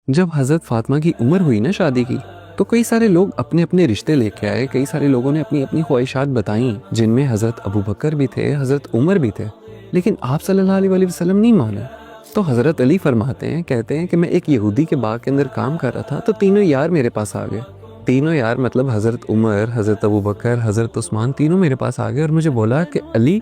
جب حضرت فاطمہ کی عمر ہوئی نا شادی کی، تو کئی سارے لوگ اپنے اپنے رشتے لے کے آئے، کئی سارے لوگوں نے اپنی اپنی خواہشات بتائیں، جن میں حضرت ابو بکر بھی تھے، حضرت عمر بھی تھے، لیکن آپ صلی اللہ علیہ وسلم نہیں مانے۔ تو حضرت علی فرماتے ہیں، کہتے ہیں کہ میں ایک یہودی کے باغ کے اندر کام کر رہا تھا، تو تینوں یار میرے پاس آ گئے۔ تینوں یار مطلب حضرت عمر، حضرت ابو بکر، حضرت عثمان، تینوں میرے پاس آ گئے اور مجھے بولا کہ علی،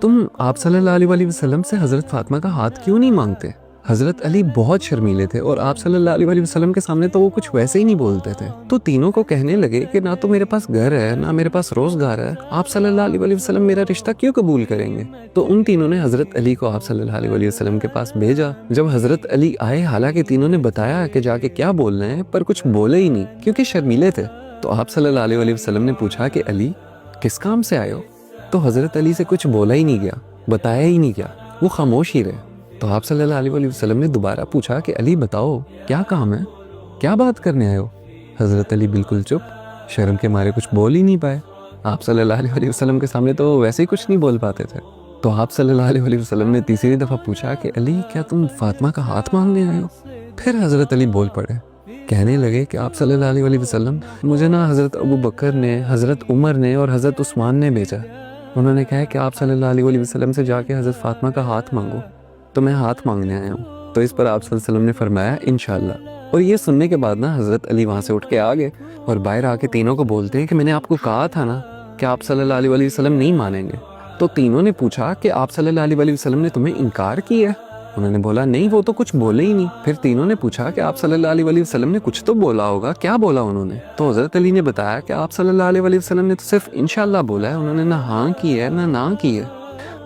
تم آپ صلی اللہ علیہ وسلم سے حضرت فاطمہ کا ہاتھ کیوں نہیں مانگتے؟ حضرت علی بہت شرمیلے تھے اور آپ صلی اللہ علیہ وسلم کے سامنے تو وہ کچھ ویسے ہی نہیں بولتے تھے۔ تو تینوں کو کہنے لگے کہ نہ تو میرے پاس گھر ہے، نہ میرے پاس روزگار ہے، آپ صلی اللہ علیہ وسلم میرا رشتہ کیوں قبول کریں گے؟ تو ان تینوں نے حضرت علی کو آپ صلی اللہ علیہ وسلم کے پاس بھیجا۔ جب حضرت علی آئے، حالانکہ تینوں نے بتایا کہ جا کے کیا بول رہے ہیں، پر کچھ بولے ہی نہیں کیونکہ شرمیلے تھے۔ تو آپ صلی اللہ علیہ وسلم نے پوچھا کہ علی، کس کام سے آئے ہو؟ تو حضرت علی سے کچھ بولا ہی نہیں گیا، بتایا ہی نہیں گیا، وہ خاموش ہی رہے۔ تو آپ صلی اللہ علیہ وسلم نے دوبارہ پوچھا کہ علی بتاؤ کیا کام ہے، کیا بات کرنے آئے ہو؟ حضرت علی بالکل چپ، شرم کے مارے کچھ بول ہی نہیں پائے۔ آپ صلی اللہ علیہ وسلم کے سامنے تو ویسے ہی کچھ نہیں بول پاتے تھے۔ تو آپ صلی اللہ علیہ وسلم نے تیسری دفعہ پوچھا کہ علی، کیا تم فاطمہ کا ہاتھ مانگنے آئے ہو؟ پھر حضرت علی بول پڑے، کہنے لگے کہ آپ صلی اللہ علیہ وسلم، مجھے نا حضرت ابو بکر نے، حضرت عمر نے اور حضرت عثمان نے بھیجا۔ انہوں نے کہا کہ آپ صلی اللہ علیہ وسلم سے جا کے حضرت فاطمہ کا ہاتھ مانگو، تو میں ہاتھ مانگنے آیا ہوں۔ تو اس پر آپ صلی اللہ علیہ وسلم نے فرمایا انشاءاللہ۔ اور یہ سننے کے بعد نا حضرت علی وہاں سے اٹھ کے آ گئے اور باہر آ کے تینوں کو بولتے ہیں کہ میں نے آپ کو کہا تھا نا کہ آپ صلی اللہ علیہ وسلم نہیں مانیں گے۔ تو تینوں نے پوچھا کہ آپ صلی اللہ علیہ وسلم نے تمہیں انکار کیا ہے؟ انہوں نے بولا نہیں، وہ تو کچھ بولے ہی نہیں۔ پھر تینوں نے پوچھا کہ آپ صلی اللہ علیہ وسلم نے کچھ تو بولا ہوگا، کیا بولا انہوں نے؟ تو حضرت علی نے بتایا کہ آپ صلی اللہ علیہ وسلم نے تو صرف انشاءاللہ بولا ہے، انہوں نے نہ ہاں کی ہے نہ کی ہے۔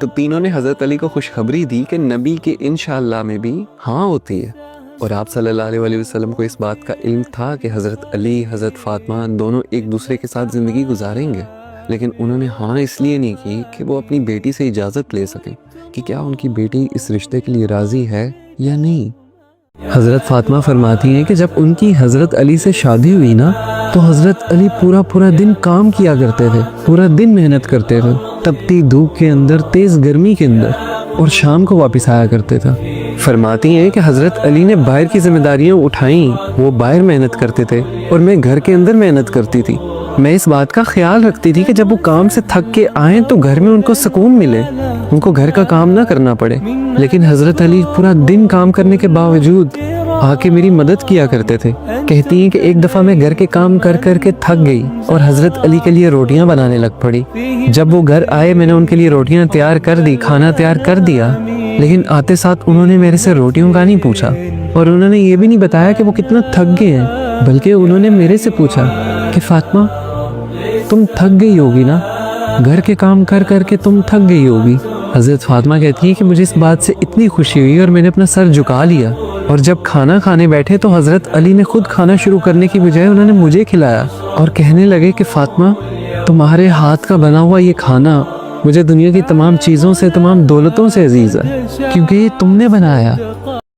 تو تینوں نے حضرت علی کو خوشخبری دی کہ نبی کے انشاءاللہ میں بھی ہاں ہوتی ہے۔ اور آپ صلی اللہ علیہ وسلم کو اس بات کا علم تھا کہ حضرت علی، حضرت فاطمہ دونوں ایک دوسرے کے ساتھ زندگی گزاریں گے، لیکن انہوں نے ہاں اس لیے نہیں کی کہ وہ اپنی بیٹی سے اجازت لے سکیں کہ کیا ان کی بیٹی اس رشتے کے لیے راضی ہے یا نہیں۔ حضرت فاطمہ فرماتی ہیں کہ جب ان کی حضرت علی سے شادی ہوئی نا، تو حضرت علی پورا دن کام کیا کرتے تھے، پورا دن محنت کرتے تھے، تپتی دھوپ کے اندر، تیز گرمی کے اندر، اور شام کو واپس آیا کرتے تھے۔ فرماتی ہیں کہ حضرت علی نے باہر کی ذمہ داریاں اٹھائیں، وہ باہر محنت کرتے تھے اور میں گھر کے اندر محنت کرتی تھی۔ میں اس بات کا خیال رکھتی تھی کہ جب وہ کام سے تھک کے آئیں تو گھر میں ان کو سکون ملے، ان کو گھر کا کام نہ کرنا پڑے۔ لیکن حضرت علی پورا دن کام کرنے کے باوجود آ کے میری مدد کیا کرتے تھے۔ کہتی ہیں کہ ایک دفعہ میں گھر کے کام کر کے تھک گئی اور حضرت علی کے لیے روٹیاں بنانے لگ پڑی۔ جب وہ گھر آئے، میں نے ان کے لیے روٹیاں تیار کر دی، کھانا تیار کر دیا، لیکن آتے ساتھ انہوں نے میرے سے روٹیوں کا نہیں پوچھا، اور انہوں نے یہ بھی نہیں بتایا کہ وہ کتنا تھک گئے ہیں، بلکہ انہوں نے میرے سے پوچھا کہ فاطمہ، تم تھک گئی ہوگی نا، گھر کے کام کر کے تم تھک گئی ہوگی۔ حضرت فاطمہ کہتی ہے کہ مجھے اس بات سے اتنی خوشی ہوئی اور میں نے اپنا سر جھکا لیا، اور جب کھانا کھانے بیٹھے تو حضرت علی نے خود کھانا شروع کرنے کی بجائے انہوں نے مجھے کھلایا، اور کہنے لگے کہ فاطمہ، تمہارے ہاتھ کا بنا ہوا یہ کھانا مجھے دنیا کی تمام چیزوں سے، تمام دولتوں سے عزیز ہے، کیونکہ یہ تم نے بنایا۔